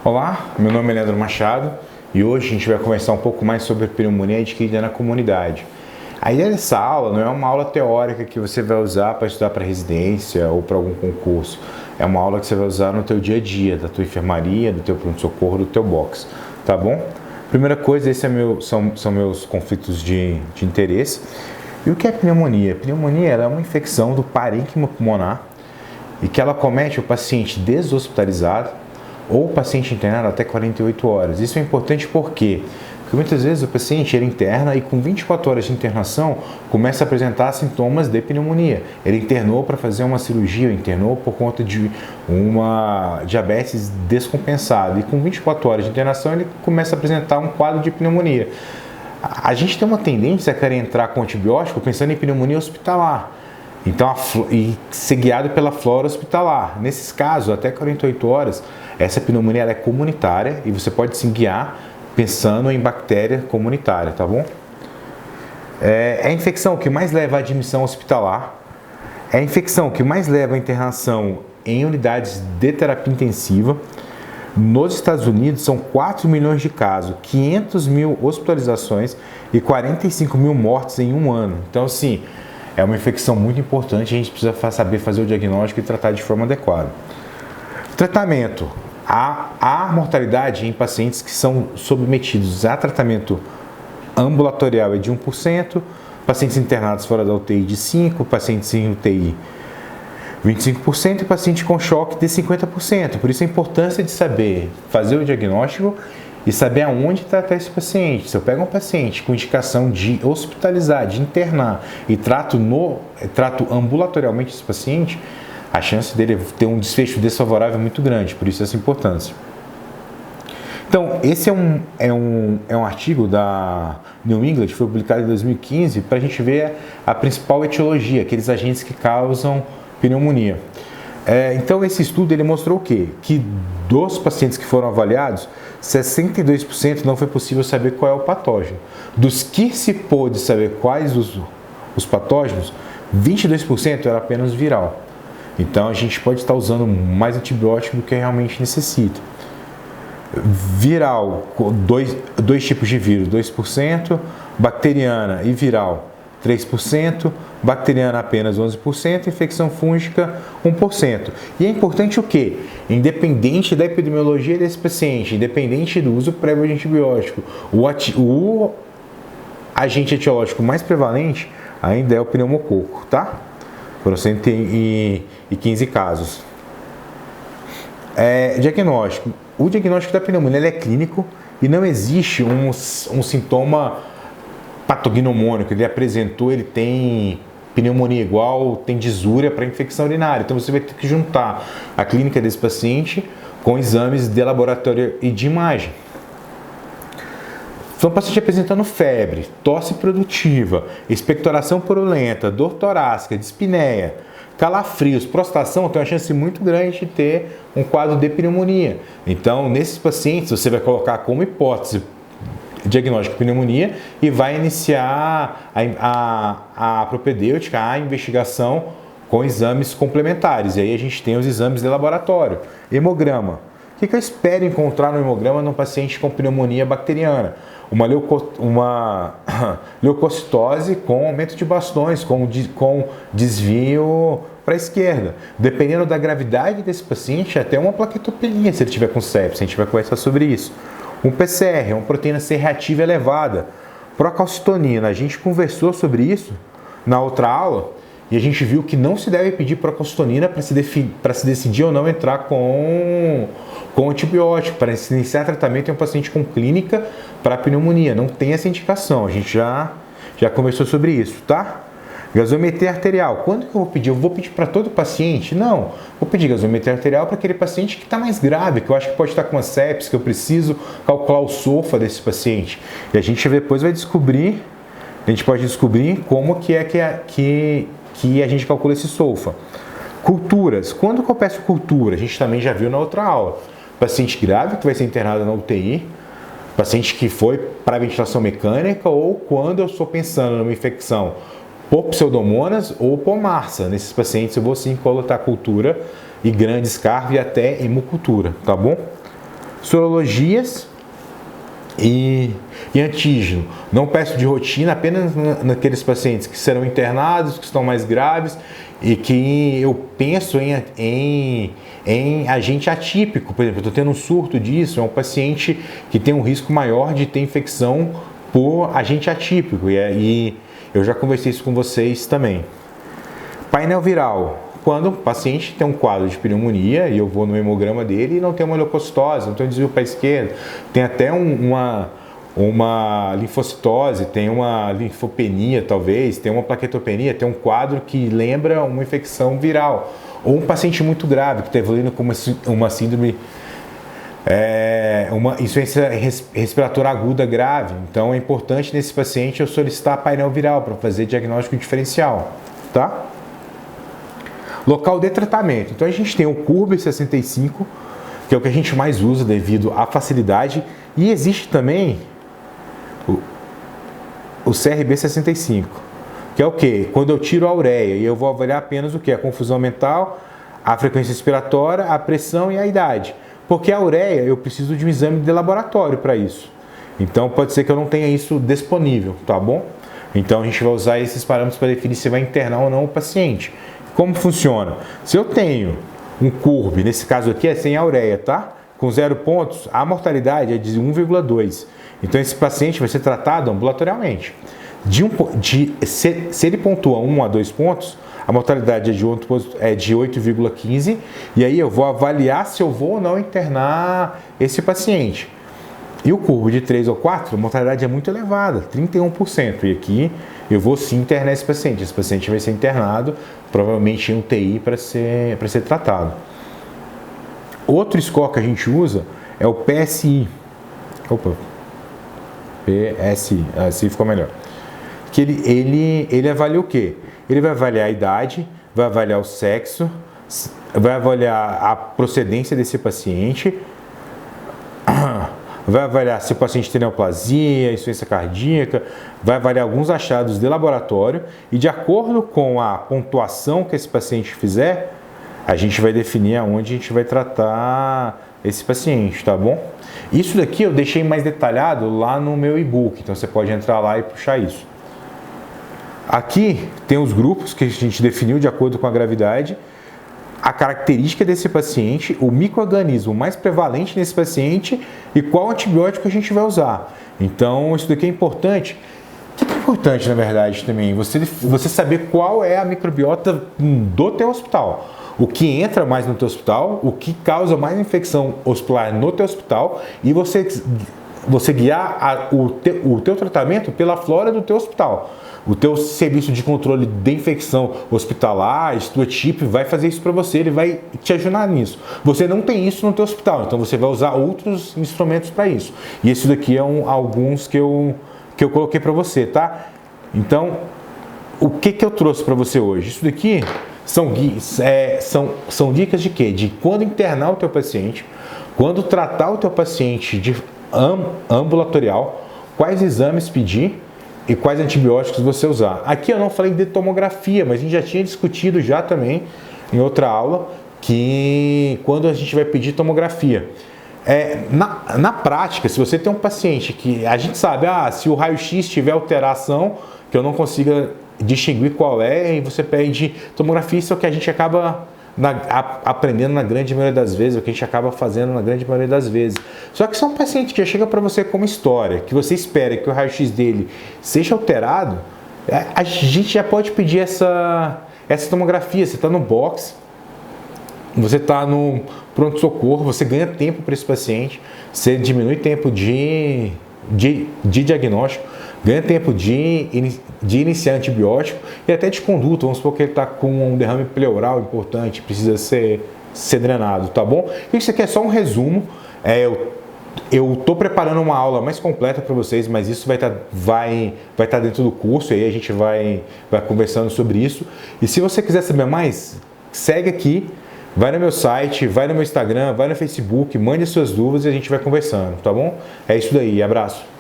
Olá, meu nome é Leandro Machado e hoje a gente vai conversar um pouco mais sobre a pneumonia adquirida na comunidade. A ideia dessa aula não é uma aula teórica que você vai usar para estudar para residência ou para algum concurso. É uma aula que você vai usar no teu dia a dia, da tua enfermaria, do teu pronto-socorro, do teu box, tá bom? Primeira coisa, esses são meus conflitos de interesse. E o que é pneumonia? A pneumonia é uma infecção do parênquima pulmonar e que ela comete o paciente deshospitalizado ou o paciente internado até 48 horas. Isso é importante porque muitas vezes o paciente ele interna e com 24 horas de internação começa a apresentar sintomas de pneumonia. Ele internou para fazer uma cirurgia, internou por conta de uma diabetes descompensada e com 24 horas de internação ele começa a apresentar um quadro de pneumonia. A gente tem uma tendência a querer entrar com antibiótico pensando em pneumonia hospitalar. Então, e ser guiado pela flora hospitalar. Nesses casos, até 48 horas, essa pneumonia ela é comunitária e você pode se guiar pensando em bactéria comunitária, tá bom? É a infecção que mais leva à admissão hospitalar, é a infecção que mais leva à internação em unidades de terapia intensiva. Nos Estados Unidos, são 4 milhões de casos, 500 mil hospitalizações e 45 mil mortes em um ano. Então, assim, é uma infecção muito importante, a gente precisa saber fazer o diagnóstico e tratar de forma adequada. Tratamento. Há mortalidade em pacientes que são submetidos a tratamento ambulatorial é de 1%, pacientes internados fora da UTI de 5%, pacientes em UTI 25% e paciente com choque de 50%. Por isso a importância de saber fazer o diagnóstico e saber aonde tratar esse paciente. Se eu pego um paciente com indicação de hospitalizar, de internar e trato ambulatorialmente esse paciente, a chance dele ter um desfecho desfavorável é muito grande, por isso essa importância. Então, esse é um artigo da New England, que foi publicado em 2015, para a gente ver a principal etiologia, aqueles agentes que causam pneumonia. Então, esse estudo ele mostrou o quê? Que dos pacientes que foram avaliados, 62% não foi possível saber qual é o patógeno. Dos que se pôde saber quais os patógenos, 22% era apenas viral. Então, a gente pode estar usando mais antibiótico do que realmente necessita. Viral, dois tipos de vírus, 2%, bacteriana e viral, 3%, bacteriana apenas 11%, infecção fúngica 1%. E é importante o quê? Independente da epidemiologia desse paciente, independente do uso prévio de antibiótico, o agente etiológico mais prevalente ainda é o pneumococo, tá? Foram 115 casos. Diagnóstico. O diagnóstico da pneumonia ele é clínico e não existe um sintoma patognomônico. Ele apresentou, ele tem pneumonia igual, tem disúria para infecção urinária. Então você vai ter que juntar a clínica desse paciente com exames de laboratório e de imagem. Então, o paciente apresentando febre, tosse produtiva, expectoração purulenta, dor torácica, dispneia, calafrios, prostração, tem uma chance muito grande de ter um quadro de pneumonia. Então, nesses pacientes, você vai colocar como hipótese diagnóstico de pneumonia e vai iniciar a propedêutica, a investigação com exames complementares. E aí a gente tem os exames de laboratório. Hemograma. O que eu espero encontrar no hemograma num paciente com pneumonia bacteriana? Uma leucocitose com aumento de bastões, com desvio para a esquerda. Dependendo da gravidade desse paciente, até uma plaquetopenia se ele tiver com sepsis. A gente vai conversar sobre isso. Um PCR, uma proteína C reativa elevada. Procalcitonina, a gente conversou sobre isso na outra aula e a gente viu que não se deve pedir procalcitonina para se decidir ou não entrar com antibiótico, para se iniciar tratamento em um paciente com clínica para pneumonia. Não tem essa indicação, a gente já conversou sobre isso, tá? Gasometria arterial, quando que eu vou pedir? Eu vou pedir para todo paciente? Não, vou pedir gasometria arterial para aquele paciente que está mais grave, que eu acho que pode estar com uma sepsis, que eu preciso calcular o SOFA desse paciente. E a gente depois vai descobrir, a gente pode descobrir como que a gente calcula esse SOFA. Culturas, quando que eu peço cultura? A gente também já viu na outra aula. Paciente grave que vai ser internado na UTI, paciente que foi para ventilação mecânica ou quando eu estou pensando numa infecção por pseudomonas ou por marsa. Nesses pacientes eu vou sim coletar cultura e grande escarro e até hemocultura, tá bom? sorologias e antígeno. Não peço de rotina, apenas naqueles pacientes que serão internados, que estão mais graves e que eu penso em agente atípico. Por exemplo, eu estou tendo um surto disso, é um paciente que tem um risco maior de ter infecção por agente atípico, e eu já conversei isso com vocês também. Painel viral. Quando o paciente tem um quadro de pneumonia e eu vou no hemograma dele e não tem uma leucocitose, não tem um desvio para a esquerda, tem até uma linfocitose, tem uma linfopenia talvez, tem uma plaquetopenia, tem um quadro que lembra uma infecção viral. Ou um paciente muito grave que está evoluindo com uma síndrome, uma insuficiência respiratória aguda grave. Então é importante nesse paciente eu solicitar painel viral para fazer diagnóstico diferencial, tá? Local de tratamento. Então a gente tem o CURB 65, que é o que a gente mais usa devido à facilidade, e existe também o CRB 65, que é o que? Quando eu tiro a ureia e eu vou avaliar apenas o que? A confusão mental, a frequência respiratória, a pressão e a idade. Porque a ureia eu preciso de um exame de laboratório para isso. Então pode ser que eu não tenha isso disponível, tá bom? Então a gente vai usar esses parâmetros para definir se vai internar ou não o paciente. Como funciona? Se eu tenho um CURB, nesse caso aqui é sem a ureia, tá? Com 0 pontos, a mortalidade é de 1,2. Então esse paciente vai ser tratado ambulatorialmente. Se ele pontua 1 a 2 pontos, a mortalidade é de 8,15, e aí eu vou avaliar se eu vou ou não internar esse paciente. E o CURB de 3 ou 4, a mortalidade é muito elevada, 31%. E aqui eu vou sim internar esse paciente. Esse paciente vai ser internado, provavelmente em UTI para ser tratado. Outro score que a gente usa é o PSI. PSI, assim ficou melhor. Que ele avalia o quê? Ele vai avaliar a idade, vai avaliar o sexo, vai avaliar a procedência desse paciente, vai avaliar se o paciente tem neoplasia, insuficiência cardíaca, vai avaliar alguns achados de laboratório e, de acordo com a pontuação que esse paciente fizer, a gente vai definir aonde a gente vai tratar esse paciente, tá bom? Isso daqui eu deixei mais detalhado lá no meu e-book, então você pode entrar lá e puxar isso. Aqui tem os grupos que a gente definiu de acordo com a gravidade, a característica desse paciente, o micro-organismo mais prevalente nesse paciente e qual antibiótico a gente vai usar. Então, isso daqui é importante. O que é importante, na verdade, também? Você saber qual é a microbiota do teu hospital. O que entra mais no teu hospital, o que causa mais infecção hospitalar no teu hospital e você guiar o teu tratamento pela flora do teu hospital. O teu serviço de controle de infecção hospitalar, Stewardship, vai fazer isso para você, ele vai te ajudar nisso. Você não tem isso no teu hospital, então você vai usar outros instrumentos para isso. E esse daqui é alguns que eu coloquei para você, tá? Então, o que eu trouxe para você hoje? Isso daqui são dicas de quê? De quando internar o teu paciente, quando tratar o teu paciente de ambulatorial, quais exames pedir e quais antibióticos você usar. Aqui eu não falei de tomografia, mas a gente já tinha discutido já também em outra aula que quando a gente vai pedir tomografia. Na prática, se você tem um paciente que a gente sabe, se o raio-x tiver alteração, que eu não consiga distinguir qual é, e você pede tomografia, isso é o que a gente acaba aprendendo na grande maioria das vezes, o que a gente acaba fazendo na grande maioria das vezes. Só que se é um paciente que já chega para você com uma história, que você espera que o raio-x dele seja alterado, a gente já pode pedir essa tomografia. Você está no box, você está no pronto-socorro, você ganha tempo para esse paciente, você diminui tempo de diagnóstico, ganha tempo de iniciar antibiótico e até de conduta. Vamos supor que ele está com um derrame pleural importante, precisa ser drenado, tá bom? Isso aqui é só um resumo. Eu estou preparando uma aula mais completa para vocês, mas isso vai estar dentro do curso, e aí a gente vai conversando sobre isso. E se você quiser saber mais, segue aqui, vai no meu site, vai no meu Instagram, vai no Facebook, mande suas dúvidas e a gente vai conversando, tá bom? É isso daí, abraço!